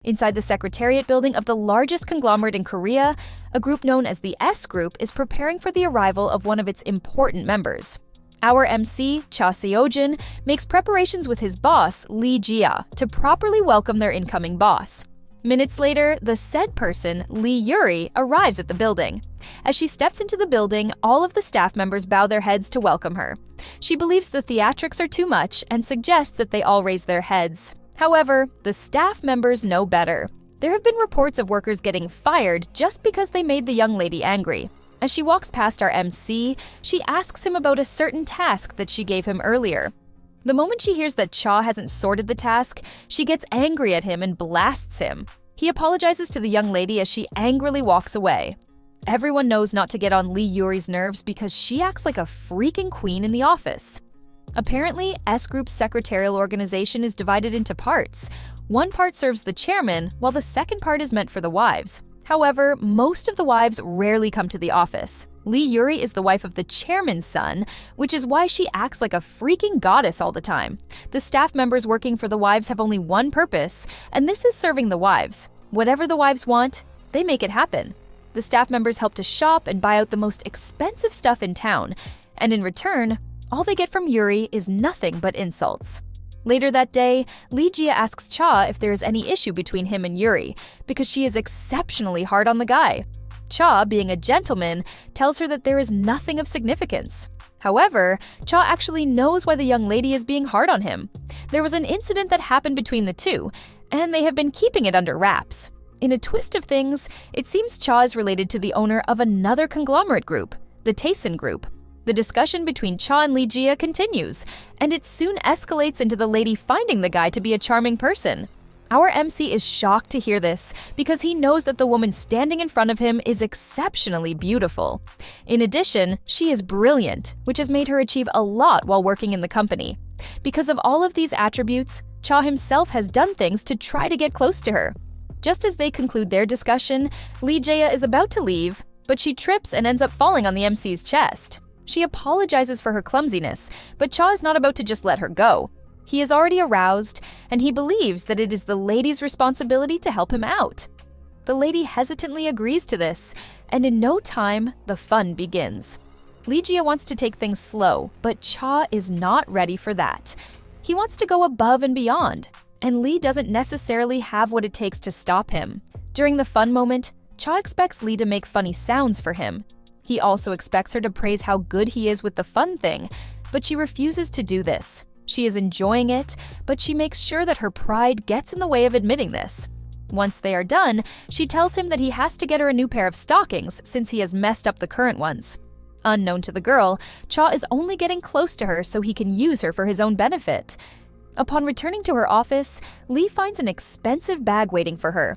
Inside the secretariat building of the largest conglomerate in Korea, a group known as the S Group is preparing for the arrival of one of its important members. Our MC, Cha Seojin, makes preparations with his boss, Lee Jia, to properly welcome their incoming boss. Minutes later, the said person, Lee Yuri, arrives at the building. As she steps into the building, all of the staff members bow their heads to welcome her. She believes the theatrics are too much and suggests that they all raise their heads. However, the staff members know better. There have been reports of workers getting fired just because they made the young lady angry. As she walks past our MC, she asks him about a certain task that she gave him earlier. The moment she hears that Cha hasn't sorted the task, she gets angry at him and blasts him. He apologizes to the young lady as she angrily walks away. Everyone knows not to get on Lee Yuri's nerves because she acts like a freaking queen in the office. Apparently, S Group's secretarial organization is divided into parts. One part serves the chairman, while the second part is meant for the wives. However, most of the wives rarely come to the office. Lee Yuri is the wife of the chairman's son, which is why she acts like a freaking goddess all the time. The staff members working for the wives have only one purpose, and this is serving the wives. Whatever the wives want, they make it happen. The staff members help to shop and buy out the most expensive stuff in town, and in return, all they get from Yuri is nothing but insults. Later that day, Lee Jia asks Cha if there is any issue between him and Yuri, because she is exceptionally hard on the guy. Cha, being a gentleman, tells her that there is nothing of significance. However, Cha actually knows why the young lady is being hard on him. There was an incident that happened between the two, and they have been keeping it under wraps. In a twist of things, it seems Cha is related to the owner of another conglomerate group, the Thicc Group. The discussion between Cha and Lee Jia continues, and it soon escalates into the lady finding the guy to be a charming person. Our MC is shocked to hear this because he knows that the woman standing in front of him is exceptionally beautiful. In addition, she is brilliant, which has made her achieve a lot while working in the company. Because of all of these attributes, Cha himself has done things to try to get close to her. Just as they conclude their discussion, Lee Jia is about to leave, but she trips and ends up falling on the MC's chest. She apologizes for her clumsiness, but Cha is not about to just let her go. He is already aroused, and he believes that it is the lady's responsibility to help him out. The lady hesitantly agrees to this, and in no time, the fun begins. Lee Jia wants to take things slow, but Cha is not ready for that. He wants to go above and beyond, and Lee doesn't necessarily have what it takes to stop him. During the fun moment, Cha expects Lee to make funny sounds for him. He also expects her to praise how good he is with the fun thing, but she refuses to do this. She is enjoying it, but she makes sure that her pride gets in the way of admitting this. Once they are done, she tells him that he has to get her a new pair of stockings since he has messed up the current ones. Unknown to the girl, Cha is only getting close to her so he can use her for his own benefit. Upon returning to her office, Lee finds an expensive bag waiting for her.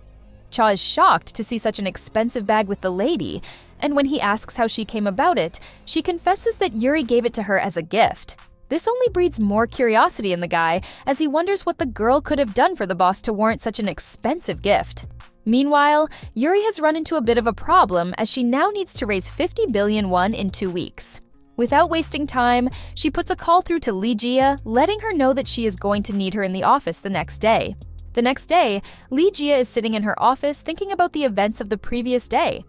Cha is shocked to see such an expensive bag with the lady, and when he asks how she came about it, she confesses that Yuri gave it to her as a gift. This only breeds more curiosity in the guy, as he wonders what the girl could have done for the boss to warrant such an expensive gift. Meanwhile, Yuri has run into a bit of a problem as she now needs to raise 50 billion won in 2 weeks. Without wasting time, she puts a call through to Lee Jia, letting her know that she is going to need her in the office the next day. The next day, Lee Jia is sitting in her office thinking about the events of the previous day.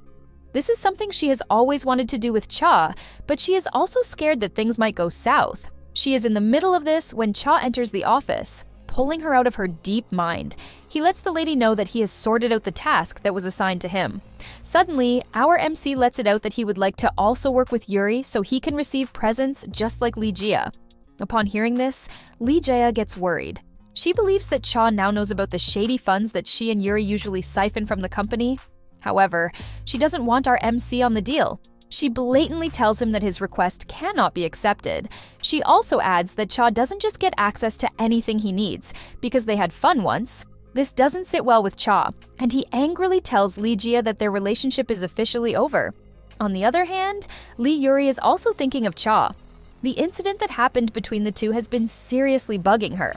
This is something she has always wanted to do with Cha, but she is also scared that things might go south. She is in the middle of this when Cha enters the office, pulling her out of her deep mind. He lets the lady know that he has sorted out the task that was assigned to him. Suddenly, our MC lets it out that he would like to also work with Yuri so he can receive presents just like Lee Jia. Upon hearing this, Lee Jia gets worried. She believes that Cha now knows about the shady funds that she and Yuri usually siphon from the company. However, she doesn't want our MC on the deal. She blatantly tells him that his request cannot be accepted. She also adds that Cha doesn't just get access to anything he needs, because they had fun once. This doesn't sit well with Cha, and he angrily tells Lee Jia that their relationship is officially over. On the other hand, Lee Yuri is also thinking of Cha. The incident that happened between the two has been seriously bugging her.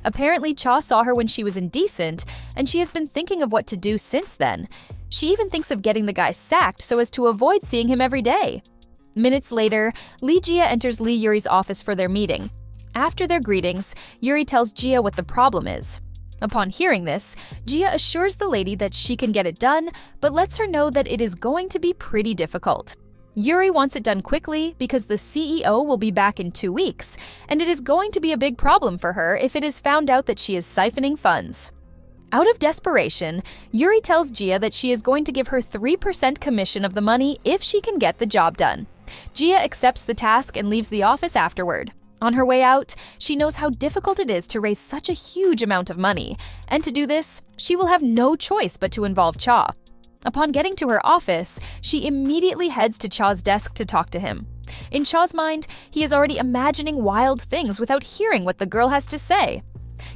Apparently, Cha saw her when she was indecent, and she has been thinking of what to do since then. She even thinks of getting the guy sacked so as to avoid seeing him every day. Minutes later, Lee Jia enters Lee Yuri's office for their meeting. After their greetings, Yuri tells Jia what the problem is. Upon hearing this, Jia assures the lady that she can get it done, but lets her know that it is going to be pretty difficult. Yuri wants it done quickly because the CEO will be back in 2 weeks, and it is going to be a big problem for her if it is found out that she is siphoning funds. Out of desperation, Yuri tells Jia that she is going to give her 3% commission of the money if she can get the job done. Jia accepts the task and leaves the office afterward. On her way out, she knows how difficult it is to raise such a huge amount of money, and to do this, she will have no choice but to involve Cha. Upon getting to her office, she immediately heads to Cha's desk to talk to him. In Cha's mind, he is already imagining wild things without hearing what the girl has to say.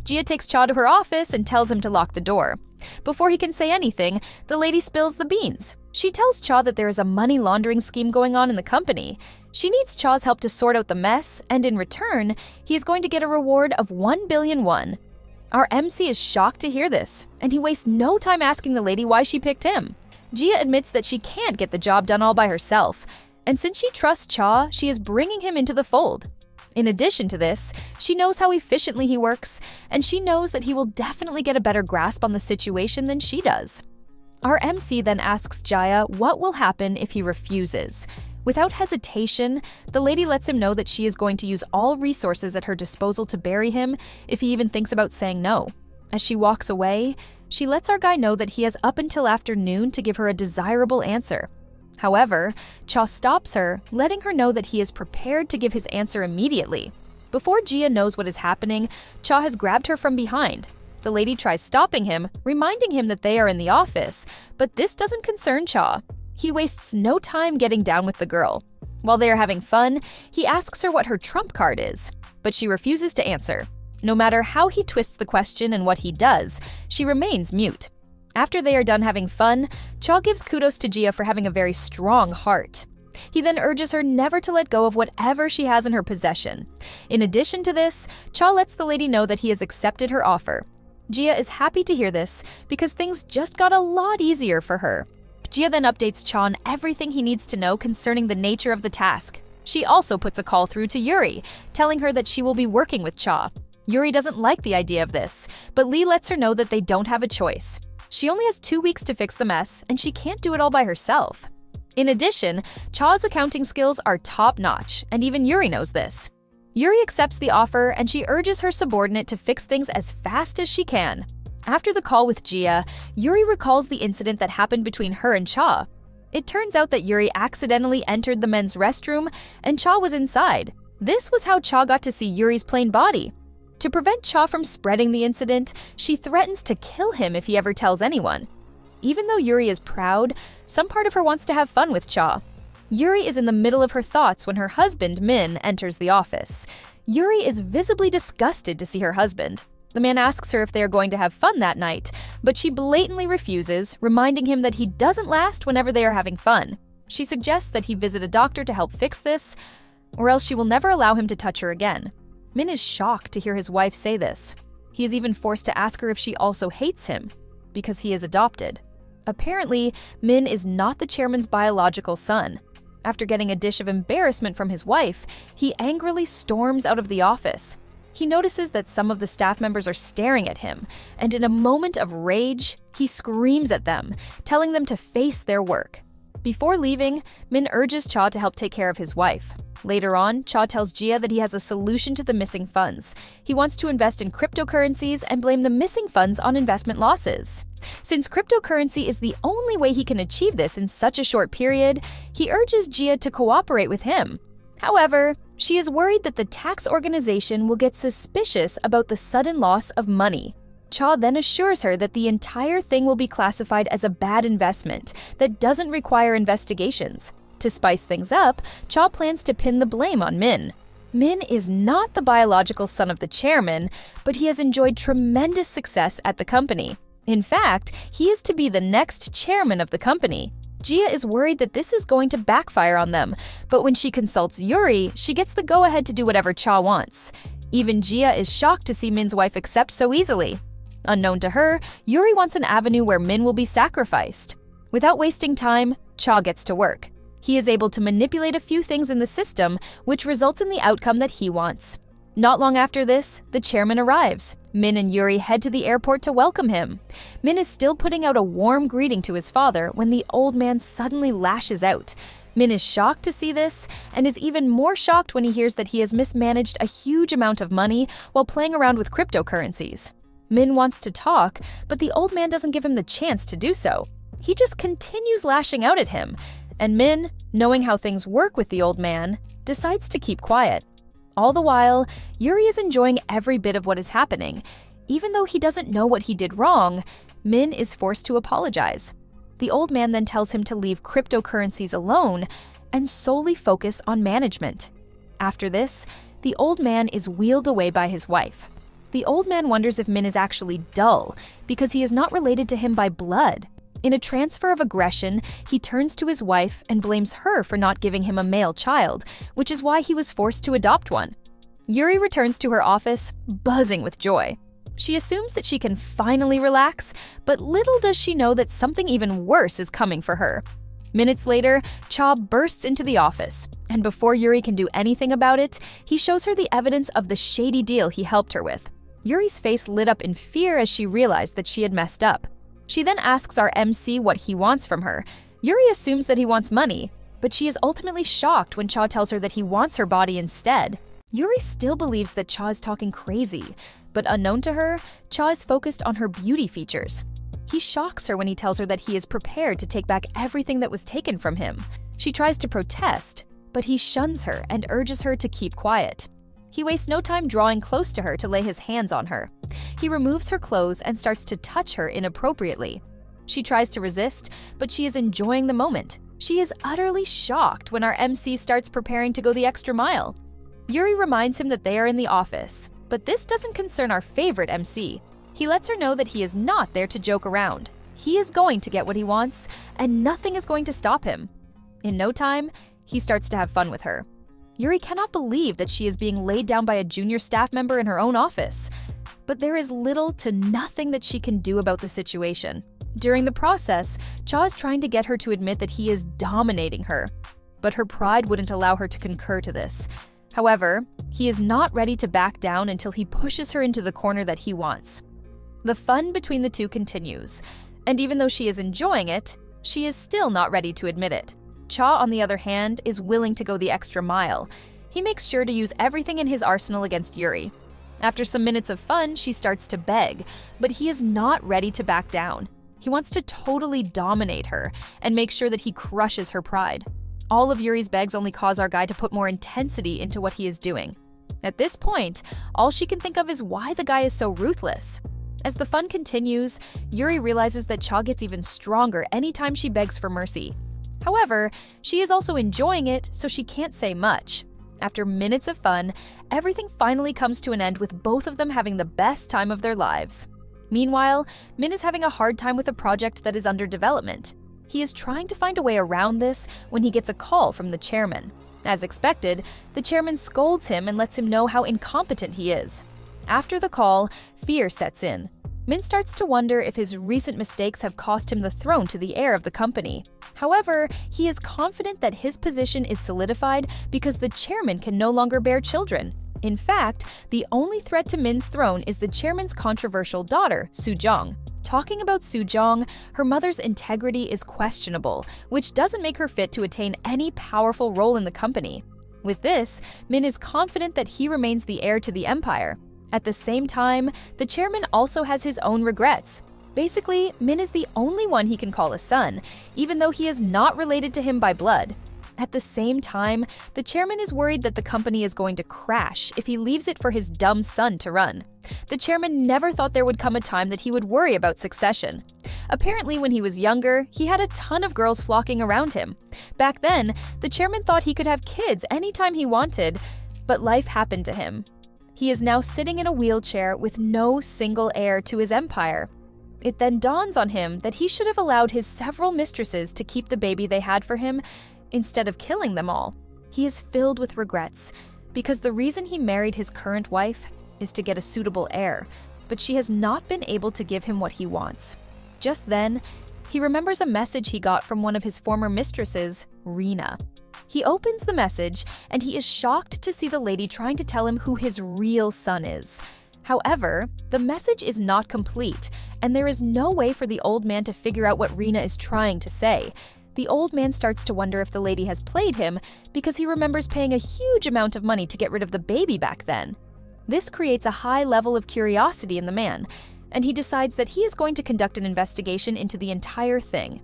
Jia takes Cha to her office and tells him to lock the door. Before he can say anything, the lady spills the beans. She tells Cha that there is a money laundering scheme going on in the company. She needs Cha's help to sort out the mess, and in return, he is going to get a reward of 1 billion won. Our MC is shocked to hear this, and he wastes no time asking the lady why she picked him. Jia admits that she can't get the job done all by herself, and since she trusts Cha, she is bringing him into the fold. In addition to this, she knows how efficiently he works, and she knows that he will definitely get a better grasp on the situation than she does. Our MC then asks Jia what will happen if he refuses. Without hesitation, the lady lets him know that she is going to use all resources at her disposal to bury him if he even thinks about saying no. As she walks away, she lets our guy know that he has up until afternoon to give her a desirable answer. However, Cha stops her, letting her know that he is prepared to give his answer immediately. Before Jia knows what is happening, Cha has grabbed her from behind. The lady tries stopping him, reminding him that they are in the office, but this doesn't concern Cha. He wastes no time getting down with the girl. While they are having fun, he asks her what her trump card is, but she refuses to answer. No matter how he twists the question and what he does, she remains mute. After they are done having fun, Cha gives kudos to Jia for having a very strong heart. He then urges her never to let go of whatever she has in her possession. In addition to this, Cha lets the lady know that he has accepted her offer. Jia is happy to hear this because things just got a lot easier for her. Jia then updates Cha on everything he needs to know concerning the nature of the task. She also puts a call through to Yuri, telling her that she will be working with Cha. Yuri doesn't like the idea of this, but Lee lets her know that they don't have a choice. She only has 2 weeks to fix the mess, and she can't do it all by herself. In addition, Cha's accounting skills are top-notch, and even Yuri knows this. Yuri accepts the offer, and she urges her subordinate to fix things as fast as she can. After the call with Jia, Yuri recalls the incident that happened between her and Cha. It turns out that Yuri accidentally entered the men's restroom, and Cha was inside. This was how Cha got to see Yuri's plain body. To prevent Cha from spreading the incident, she threatens to kill him if he ever tells anyone. Even though Yuri is proud, some part of her wants to have fun with Cha. Yuri is in the middle of her thoughts when her husband, Min, enters the office. Yuri is visibly disgusted to see her husband. The man asks her if they are going to have fun that night, but she blatantly refuses, reminding him that he doesn't last whenever they are having fun. She suggests that he visit a doctor to help fix this, or else she will never allow him to touch her again. Min is shocked to hear his wife say this. He is even forced to ask her if she also hates him, because he is adopted. Apparently, Min is not the chairman's biological son. After getting a dish of embarrassment from his wife, he angrily storms out of the office. He notices that some of the staff members are staring at him, and in a moment of rage, he screams at them, telling them to face their work. Before leaving, Min urges Cha to help take care of his wife. Later on, Cha tells Jia that he has a solution to the missing funds. He wants to invest in cryptocurrencies and blame the missing funds on investment losses. Since cryptocurrency is the only way he can achieve this in such a short period, he urges Jia to cooperate with him. However, she is worried that the tax organization will get suspicious about the sudden loss of money. Cha then assures her that the entire thing will be classified as a bad investment that doesn't require investigations. To spice things up, Cha plans to pin the blame on Min. Min is not the biological son of the chairman, but he has enjoyed tremendous success at the company. In fact, he is to be the next chairman of the company. Jia is worried that this is going to backfire on them, but when she consults Yuri, she gets the go-ahead to do whatever Cha wants. Even Jia is shocked to see Min's wife accept so easily. Unknown to her, Yuri wants an avenue where Min will be sacrificed. Without wasting time, Cha gets to work. He is able to manipulate a few things in the system, which results in the outcome that he wants. Not long after this, the chairman arrives. Min and Yuri head to the airport to welcome him. Min is still putting out a warm greeting to his father when the old man suddenly lashes out. Min is shocked to see this, and is even more shocked when he hears that he has mismanaged a huge amount of money while playing around with cryptocurrencies. Min wants to talk, but the old man doesn't give him the chance to do so. He just continues lashing out at him, and Min, knowing how things work with the old man, decides to keep quiet. All the while, Yuri is enjoying every bit of what is happening. Even though he doesn't know what he did wrong, Min is forced to apologize. The old man then tells him to leave cryptocurrencies alone and solely focus on management. After this, the old man is wheeled away by his wife. The old man wonders if Min is actually dull because he is not related to him by blood. In a transfer of aggression, he turns to his wife and blames her for not giving him a male child, which is why he was forced to adopt one. Yuri returns to her office, buzzing with joy. She assumes that she can finally relax, but little does she know that something even worse is coming for her. Minutes later, Cha bursts into the office, and before Yuri can do anything about it, he shows her the evidence of the shady deal he helped her with. Yuri's face lit up in fear as she realized that she had messed up. She then asks our MC what he wants from her. Yuri assumes that he wants money, but she is ultimately shocked when Cha tells her that he wants her body instead. Yuri still believes that Cha is talking crazy, but unknown to her, Cha is focused on her beauty features. He shocks her when he tells her that he is prepared to take back everything that was taken from him. She tries to protest, but he shuns her and urges her to keep quiet. He wastes no time drawing close to her to lay his hands on her. He removes her clothes and starts to touch her inappropriately. She tries to resist, but she is enjoying the moment. She is utterly shocked when our MC starts preparing to go the extra mile. Yuri reminds him that they are in the office, but this doesn't concern our favorite MC. He lets her know that he is not there to joke around. He is going to get what he wants, and nothing is going to stop him. In no time, he starts to have fun with her. Yuri cannot believe that she is being laid down by a junior staff member in her own office. But there is little to nothing that she can do about the situation. During the process, Cha is trying to get her to admit that he is dominating her. But her pride wouldn't allow her to concur to this. However, he is not ready to back down until he pushes her into the corner that he wants. The fun between the two continues, and even though she is enjoying it, she is still not ready to admit it. Cha, on the other hand, is willing to go the extra mile. He makes sure to use everything in his arsenal against Yuri. After some minutes of fun, she starts to beg, but he is not ready to back down. He wants to totally dominate her and make sure that he crushes her pride. All of Yuri's begs only cause our guy to put more intensity into what he is doing. At this point, all she can think of is why the guy is so ruthless. As the fun continues, Yuri realizes that Cha gets even stronger anytime she begs for mercy. However, she is also enjoying it, so she can't say much. After minutes of fun, everything finally comes to an end with both of them having the best time of their lives. Meanwhile, Min is having a hard time with a project that is under development. He is trying to find a way around this when he gets a call from the chairman. As expected, the chairman scolds him and lets him know how incompetent he is. After the call, fear sets in. Min starts to wonder if his recent mistakes have cost him the throne to the heir of the company. However, he is confident that his position is solidified because the chairman can no longer bear children. In fact, the only threat to Min's throne is the chairman's controversial daughter, Soo-jong. Talking about Soo-jong, her mother's integrity is questionable, which doesn't make her fit to attain any powerful role in the company. With this, Min is confident that he remains the heir to the empire. At the same time, the chairman also has his own regrets. Basically, Min is the only one he can call a son, even though he is not related to him by blood. At the same time, the chairman is worried that the company is going to crash if he leaves it for his dumb son to run. The chairman never thought there would come a time that he would worry about succession. Apparently, when he was younger, he had a ton of girls flocking around him. Back then, the chairman thought he could have kids anytime he wanted, but life happened to him. He is now sitting in a wheelchair with no single heir to his empire. It then dawns on him that he should have allowed his several mistresses to keep the baby they had for him instead of killing them all. He is filled with regrets because the reason he married his current wife is to get a suitable heir, but she has not been able to give him what he wants. Just then, he remembers a message he got from one of his former mistresses, Rena. He opens the message and he is shocked to see the lady trying to tell him who his real son is. However, the message is not complete, and there is no way for the old man to figure out what Rina is trying to say. The old man starts to wonder if the lady has played him because he remembers paying a huge amount of money to get rid of the baby back then. This creates a high level of curiosity in the man, and he decides that he is going to conduct an investigation into the entire thing.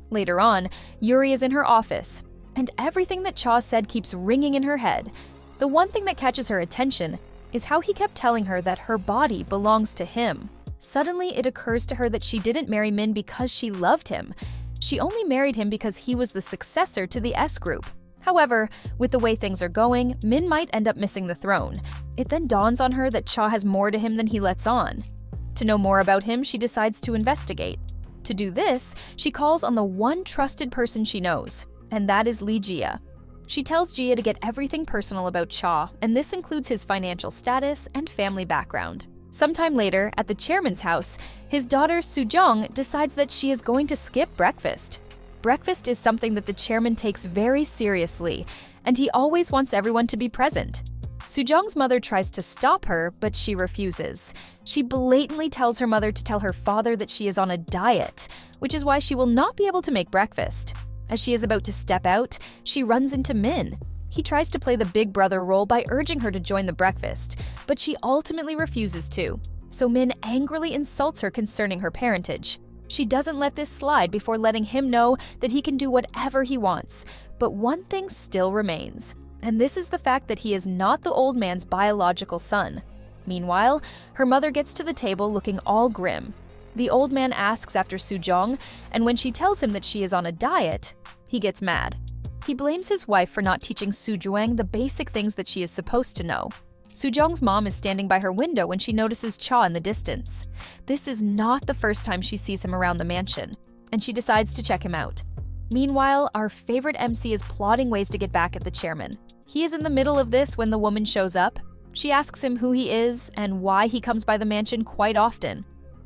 Later on, Yuri is in her office, and everything that Cha said keeps ringing in her head. The one thing that catches her attention is how he kept telling her that her body belongs to him. Suddenly, it occurs to her that she didn't marry Min because she loved him. She only married him because he was the successor to the S group. However, with the way things are going, Min might end up missing the throne. It then dawns on her that Cha has more to him than he lets on. To know more about him, she decides to investigate. To do this, she calls on the one trusted person she knows, and that is Lee Jia. She tells Jia to get everything personal about Cha, and this includes his financial status and family background. Sometime later, at the chairman's house, his daughter Sujong decides that she is going to skip breakfast. Breakfast is something that the chairman takes very seriously, and he always wants everyone to be present. Sujong's mother tries to stop her, but she refuses. She blatantly tells her mother to tell her father that she is on a diet, which is why she will not be able to make breakfast. As she is about to step out, she runs into Min. He tries to play the big brother role by urging her to join the breakfast, but she ultimately refuses to. So Min angrily insults her concerning her parentage. She doesn't let this slide before letting him know that he can do whatever he wants. But one thing still remains, and this is the fact that he is not the old man's biological son. Meanwhile, her mother gets to the table looking all grim. The old man asks after Sujong, and when she tells him that she is on a diet, he gets mad. He blames his wife for not teaching Sujuang the basic things that she is supposed to know. Sujong's mom is standing by her window when she notices Cha in the distance. This is not the first time she sees him around the mansion, and she decides to check him out. Meanwhile, our favorite MC is plotting ways to get back at the chairman. He is in the middle of this when the woman shows up. She asks him who he is and why he comes by the mansion quite often.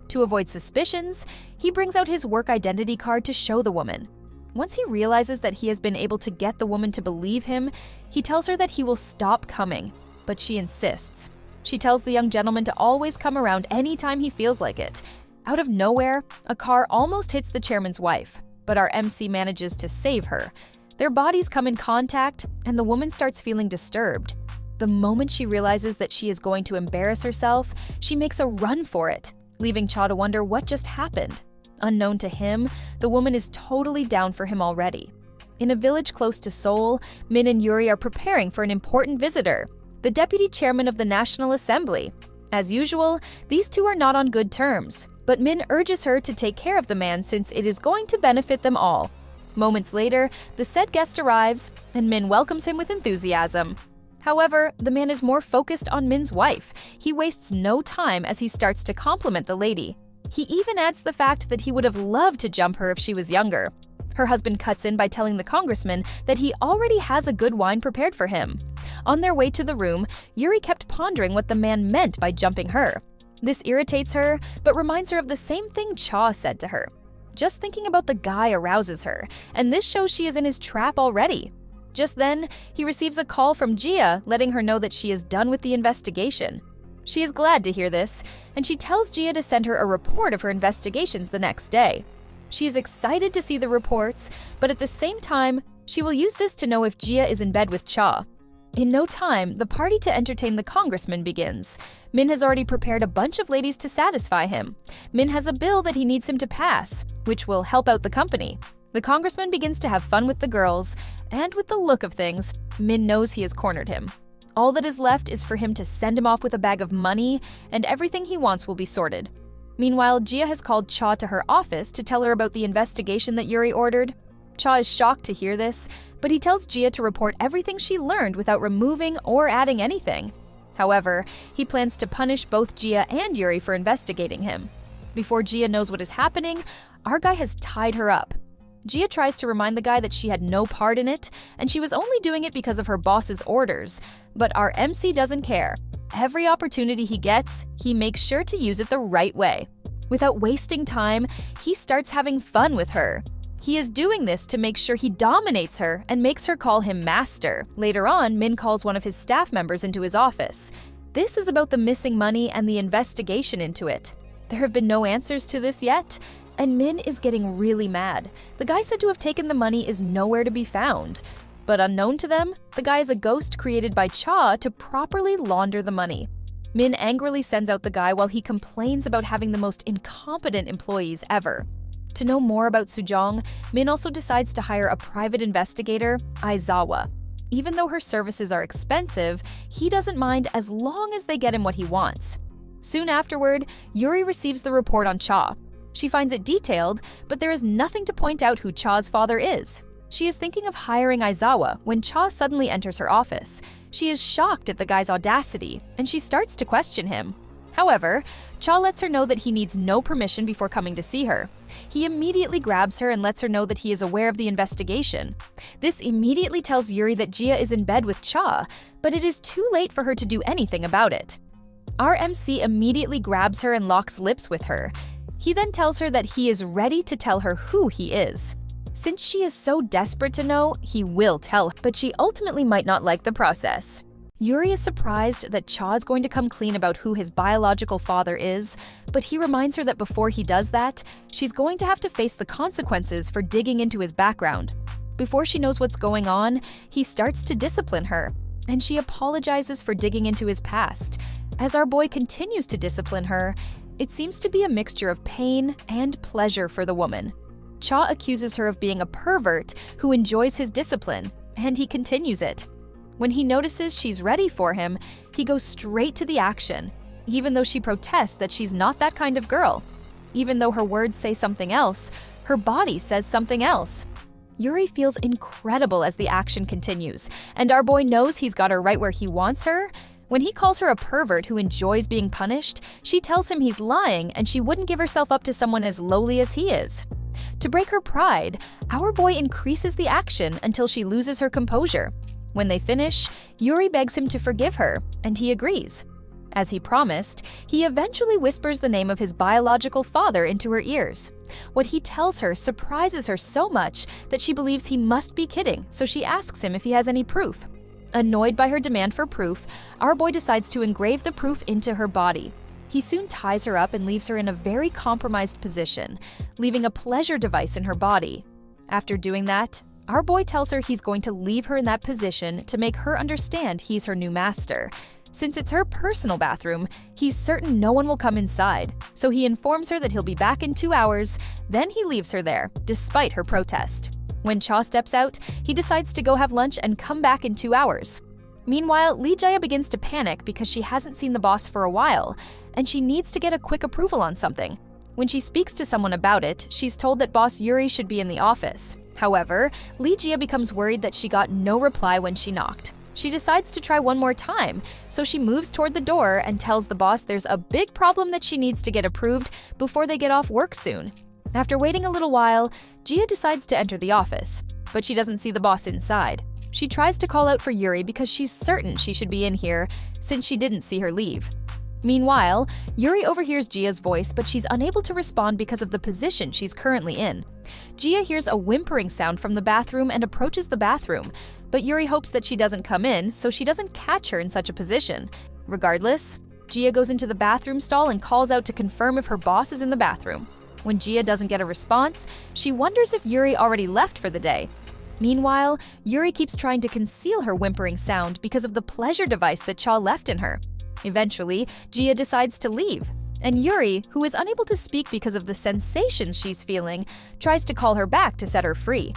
To avoid suspicions, he brings out his work identity card to show the woman. Once he realizes that he has been able to get the woman to believe him, he tells her that he will stop coming, but she insists. She tells the young gentleman to always come around anytime he feels like it. Out of nowhere, a car almost hits the chairman's wife, but our MC manages to save her. Their bodies come in contact, and the woman starts feeling disturbed. The moment she realizes that she is going to embarrass herself, she makes a run for it, leaving Cha to wonder what just happened. Unknown to him, the woman is totally down for him already. In a village close to Seoul, Min and Yuri are preparing for an important visitor, the deputy chairman of the National Assembly. As usual, these two are not on good terms, but Min urges her to take care of the man since it is going to benefit them all. Moments later, the said guest arrives, and Min welcomes him with enthusiasm. However, the man is more focused on Min's wife. He wastes no time as he starts to compliment the lady. He even adds the fact that he would have loved to jump her if she was younger. Her husband cuts in by telling the congressman that he already has a good wine prepared for him. On their way to the room, Yuri kept pondering what the man meant by jumping her. This irritates her, but reminds her of the same thing Cha said to her. Just thinking about the guy arouses her, and this shows she is in his trap already. Just then, he receives a call from Jia letting her know that she is done with the investigation. She is glad to hear this, and she tells Jia to send her a report of her investigations the next day. She is excited to see the reports, but at the same time, she will use this to know if Jia is in bed with Cha. In no time, the party to entertain the congressman begins. Min has already prepared a bunch of ladies to satisfy him. Min has a bill that he needs him to pass, which will help out the company. The congressman begins to have fun with the girls, and with the look of things, Min knows he has cornered him. All that is left is for him to send him off with a bag of money, and everything he wants will be sorted. Meanwhile, Jia has called Cha to her office to tell her about the investigation that Yuri ordered. Cha is shocked to hear this, but he tells Jia to report everything she learned without removing or adding anything. However, he plans to punish both Jia and Yuri for investigating him. Before Jia knows what is happening, our guy has tied her up. Jia tries to remind the guy that she had no part in it, and she was only doing it because of her boss's orders. But our MC doesn't care. Every opportunity he gets, he makes sure to use it the right way. Without wasting time, he starts having fun with her. He is doing this to make sure he dominates her and makes her call him master. Later on, Min calls one of his staff members into his office. this is about the missing money and the investigation into it. There have been no answers to this yet, and Min is getting really mad. The guy said to have taken the money is nowhere to be found. But unknown to them, the guy is a ghost created by Cha to properly launder the money. Min angrily sends out the guy while he complains about having the most incompetent employees ever. To know more about Sujong, Min also decides to hire a private investigator, Aizawa. Even though her services are expensive, he doesn't mind as long as they get him what he wants. Soon afterward, Yuri receives the report on Cha. She finds it detailed, but there is nothing to point out who Cha's father is. She is thinking of hiring Aizawa when Cha suddenly enters her office. She is shocked at the guy's audacity, and she starts to question him. However, Cha lets her know that he needs no permission before coming to see her. He immediately grabs her and lets her know that he is aware of the investigation. This immediately tells Yuri that Jia is in bed with Cha, but it is too late for her to do anything about it. Our MC immediately grabs her and locks lips with her. He then tells her that he is ready to tell her who he is. Since she is so desperate to know, he will tell her, but she ultimately might not like the process. Yuri is surprised that Cha is going to come clean about who his biological father is, but he reminds her that before he does that, she's going to have to face the consequences for digging into his background. Before she knows what's going on, he starts to discipline her, and she apologizes for digging into his past. As our boy continues to discipline her, it seems to be a mixture of pain and pleasure for the woman. Cha accuses her of being a pervert who enjoys his discipline, and he continues it. When he notices she's ready for him, he goes straight to the action, even though she protests that she's not that kind of girl. Even though her words say something else, her body says something else. Yuri feels incredible as the action continues, and our boy knows he's got her right where he wants her. When he calls her a pervert who enjoys being punished, she tells him he's lying and she wouldn't give herself up to someone as lowly as he is. To break her pride, our boy increases the action until she loses her composure. When they finish, Yuri begs him to forgive her, and he agrees. As he promised, he eventually whispers the name of his biological father into her ears. What he tells her surprises her so much that she believes he must be kidding, so she asks him if he has any proof. Annoyed by her demand for proof, our boy decides to engrave the proof into her body. He soon ties her up and leaves her in a very compromised position, leaving a pleasure device in her body. After doing that, our boy tells her he's going to leave her in that position to make her understand he's her new master. Since it's her personal bathroom, he's certain no one will come inside, so he informs her that he'll be back in 2 hours, then he leaves her there, despite her protest. When Cha steps out, he decides to go have lunch and come back in 2 hours. Meanwhile, Lee Jia begins to panic because she hasn't seen the boss for a while, and she needs to get a quick approval on something. When she speaks to someone about it, she's told that boss Yuri should be in the office. However, Lee Jia becomes worried that she got no reply when she knocked. She decides to try one more time, so she moves toward the door and tells the boss there's a big problem that she needs to get approved before they get off work soon. After waiting a little while, Jia decides to enter the office, but she doesn't see the boss inside. She tries to call out for Yuri because she's certain she should be in here since she didn't see her leave. Meanwhile, Yuri overhears Jia's voice, but she's unable to respond because of the position she's currently in. Jia hears a whimpering sound from the bathroom and approaches the bathroom, but Yuri hopes that she doesn't come in so she doesn't catch her in such a position. Regardless, Jia goes into the bathroom stall and calls out to confirm if her boss is in the bathroom. When Jia doesn't get a response, she wonders if Yuri already left for the day. Meanwhile, Yuri keeps trying to conceal her whimpering sound because of the pleasure device that Cha left in her. Eventually, Jia decides to leave, and Yuri, who is unable to speak because of the sensations she's feeling, tries to call her back to set her free.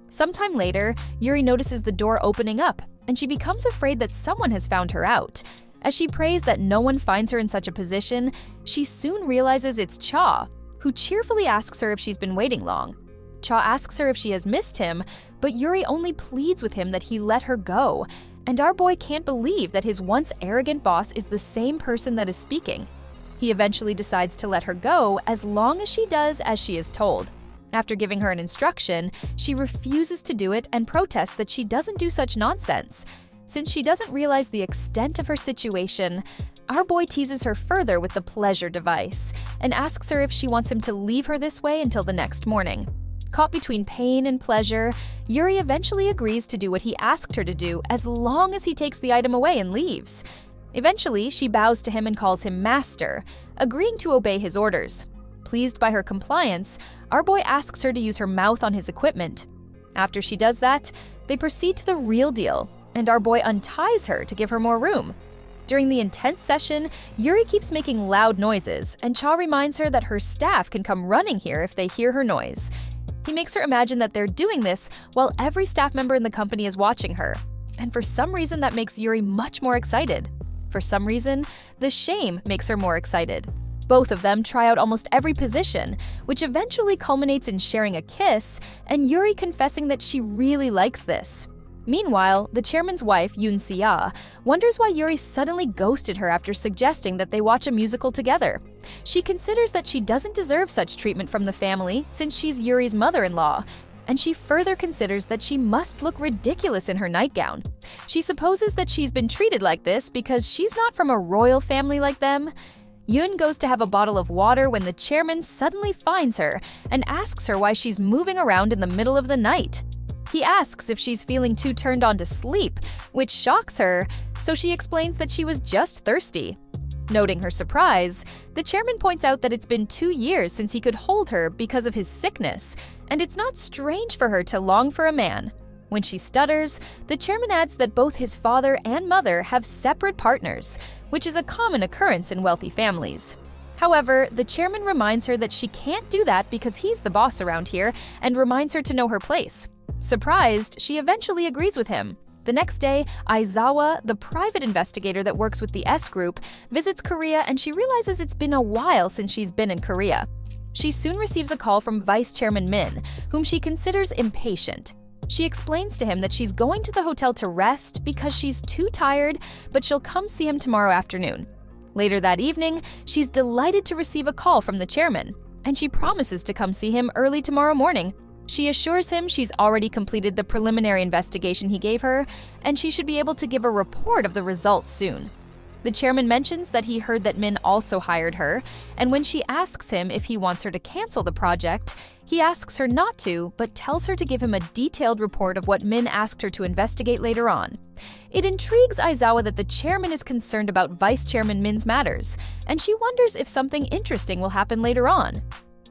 Sometime later, Yuri notices the door opening up, and she becomes afraid that someone has found her out. As she prays that no one finds her in such a position, she soon realizes it's Cha, who cheerfully asks her if she's been waiting long. Cha asks her if she has missed him, but Yuri only pleads with him that he let her go, and our boy can't believe that his once arrogant boss is the same person that is speaking. He eventually decides to let her go as long as she does as she is told. After giving her an instruction, she refuses to do it and protests that she doesn't do such nonsense. Since she doesn't realize the extent of her situation, our boy teases her further with the pleasure device and asks her if she wants him to leave her this way until the next morning. Caught between pain and pleasure, Yuri eventually agrees to do what he asked her to do as long as he takes the item away and leaves. Eventually, she bows to him and calls him master, agreeing to obey his orders. Pleased by her compliance, our boy asks her to use her mouth on his equipment. After she does that, they proceed to the real deal, and our boy unties her to give her more room. During the intense session, Yuri keeps making loud noises, and Cha reminds her that her staff can come running here if they hear her noise. He makes her imagine that they're doing this while every staff member in the company is watching her, and for some reason that makes Yuri much more excited. For some reason, the shame makes her more excited. Both of them try out almost every position, which eventually culminates in sharing a kiss and Yuri confessing that she really likes this. Meanwhile, the chairman's wife, Yoon Si-ah, wonders why Yuri suddenly ghosted her after suggesting that they watch a musical together. She considers that she doesn't deserve such treatment from the family since she's Yuri's mother-in-law, and she further considers that she must look ridiculous in her nightgown. She supposes that she's been treated like this because she's not from a royal family like them. Yoon goes to have a bottle of water when the chairman suddenly finds her and asks her why she's moving around in the middle of the night. He asks if she's feeling too turned on to sleep, which shocks her, so she explains that she was just thirsty. Noting her surprise, the chairman points out that it's been 2 years since he could hold her because of his sickness, and it's not strange for her to long for a man. When she stutters, the chairman adds that both his father and mother have separate partners, which is a common occurrence in wealthy families. However, the chairman reminds her that she can't do that because he's the boss around here and reminds her to know her place. Surprised, she eventually agrees with him. The next day, Aizawa, the private investigator that works with the S Group, visits Korea and she realizes it's been a while since she's been in Korea. She soon receives a call from Vice Chairman Min, whom she considers impatient. She explains to him that she's going to the hotel to rest because she's too tired, but she'll come see him tomorrow afternoon. Later that evening, she's delighted to receive a call from the chairman, and she promises to come see him early tomorrow morning. She assures him she's already completed the preliminary investigation he gave her, and she should be able to give a report of the results soon. The chairman mentions that he heard that Min also hired her, and when she asks him if he wants her to cancel the project, he asks her not to, but tells her to give him a detailed report of what Min asked her to investigate later on. It intrigues Aizawa that the chairman is concerned about Vice Chairman Min's matters, and she wonders if something interesting will happen later on.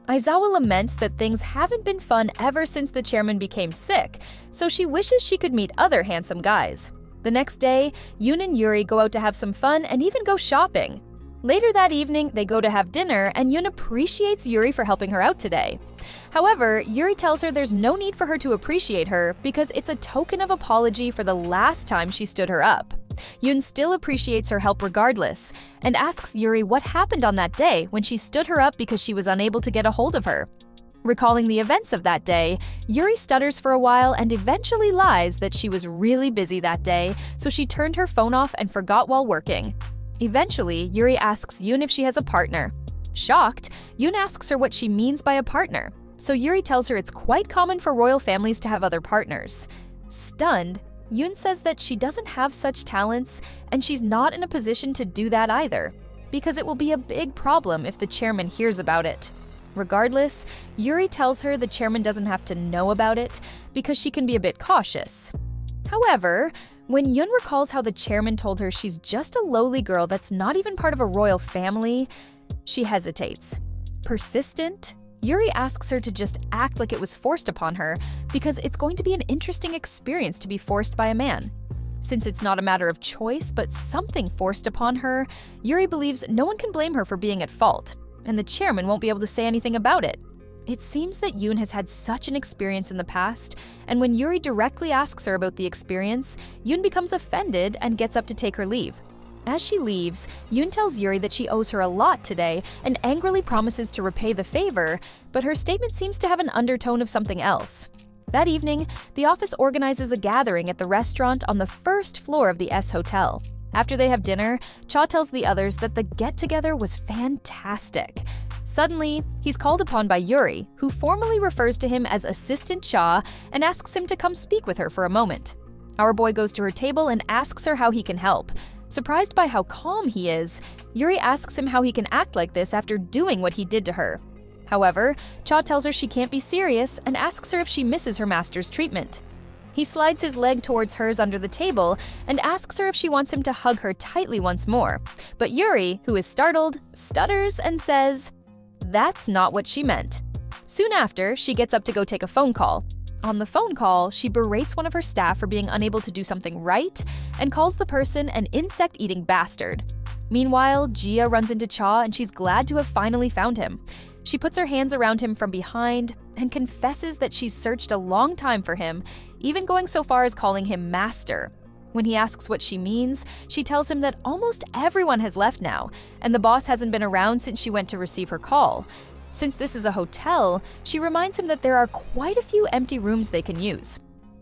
Aizawa laments that things haven't been fun ever since the chairman became sick, so she wishes she could meet other handsome guys. The next day, Yoon and Yuri go out to have some fun and even go shopping. Later that evening, they go to have dinner, and Yoon appreciates Yuri for helping her out today. However, Yuri tells her there's no need for her to appreciate her because it's a token of apology for the last time she stood her up. Yoon still appreciates her help regardless, and asks Yuri what happened on that day when she stood her up because she was unable to get a hold of her. Recalling the events of that day, Yuri stutters for a while and eventually lies that she was really busy that day, so she turned her phone off and forgot while working. Eventually, Yuri asks Yoon if she has a partner. Shocked, Yoon asks her what she means by a partner, so Yuri tells her it's quite common for royal families to have other partners. Stunned, Yoon says that she doesn't have such talents and she's not in a position to do that either, because it will be a big problem if the chairman hears about it. Regardless, Yuri tells her the chairman doesn't have to know about it because she can be a bit cautious. However, when Yoon recalls how the chairman told her she's just a lowly girl that's not even part of a royal family, she hesitates. Persistent, Yuri asks her to just act like it was forced upon her because it's going to be an interesting experience to be forced by a man. Since it's not a matter of choice but something forced upon her, Yuri believes no one can blame her for being at fault, and the chairman won't be able to say anything about it. It seems that Yoon has had such an experience in the past, and when Yuri directly asks her about the experience, Yoon becomes offended and gets up to take her leave. As she leaves, Yoon tells Yuri that she owes her a lot today and angrily promises to repay the favor, but her statement seems to have an undertone of something else. That evening, the office organizes a gathering at the restaurant on the first floor of the S Hotel. After they have dinner, Cha tells the others that the get-together was fantastic. Suddenly, he's called upon by Yuri, who formally refers to him as Assistant Cha and asks him to come speak with her for a moment. Our boy goes to her table and asks her how he can help. Surprised by how calm he is, Yuri asks him how he can act like this after doing what he did to her. However, Cha tells her she can't be serious and asks her if she misses her master's treatment. He slides his leg towards hers under the table and asks her if she wants him to hug her tightly once more. But Yuri, who is startled, stutters and says, "That's not what she meant." Soon after, she gets up to go take a phone call. On the phone call, she berates one of her staff for being unable to do something right and calls the person an insect-eating bastard. Meanwhile, Jia runs into Cha and she's glad to have finally found him. She puts her hands around him from behind and confesses that she's searched a long time for him, even going so far as calling him master. When he asks what she means, she tells him that almost everyone has left now, and the boss hasn't been around since she went to receive her call. Since this is a hotel, she reminds him that there are quite a few empty rooms they can use.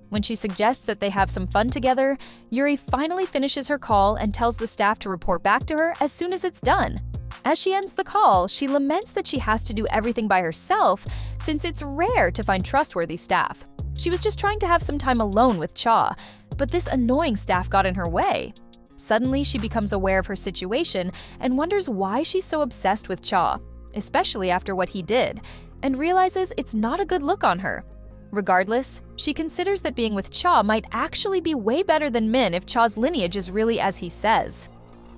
When she suggests that they have some fun together, Yuri finally finishes her call and tells the staff to report back to her as soon as it's done. As she ends the call, she laments that she has to do everything by herself since it's rare to find trustworthy staff. She was just trying to have some time alone with Cha, but this annoying staff got in her way. Suddenly, she becomes aware of her situation and wonders why she's so obsessed with Cha, especially after what he did, and realizes it's not a good look on her. Regardless, she considers that being with Cha might actually be way better than Min if Cha's lineage is really as he says.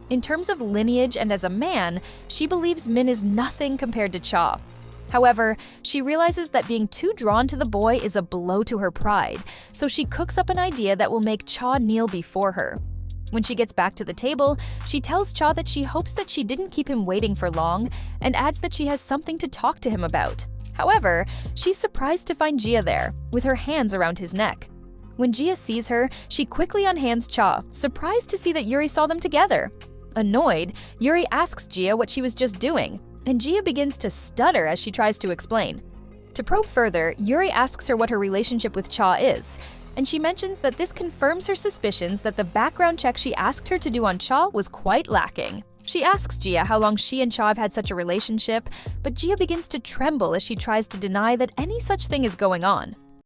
In terms of lineage and as a man, she believes Min is nothing compared to Cha. However, she realizes that being too drawn to the boy is a blow to her pride, so she cooks up an idea that will make Cha kneel before her. When she gets back to the table, she tells Cha that she hopes that she didn't keep him waiting for long and adds that she has something to talk to him about. However, she's surprised to find Jia there, with her hands around his neck. When Jia sees her, she quickly unhands Cha, surprised to see that Yuri saw them together. Annoyed, Yuri asks Jia what she was just doing, and Jia begins to stutter as she tries to explain. To probe further, Yuri asks her what her relationship with Cha is, and she mentions that this confirms her suspicions that the background check she asked her to do on Cha was quite lacking. She asks Jia how long she and Cha have had such a relationship, but Jia begins to tremble as she tries to deny that any such thing is going on.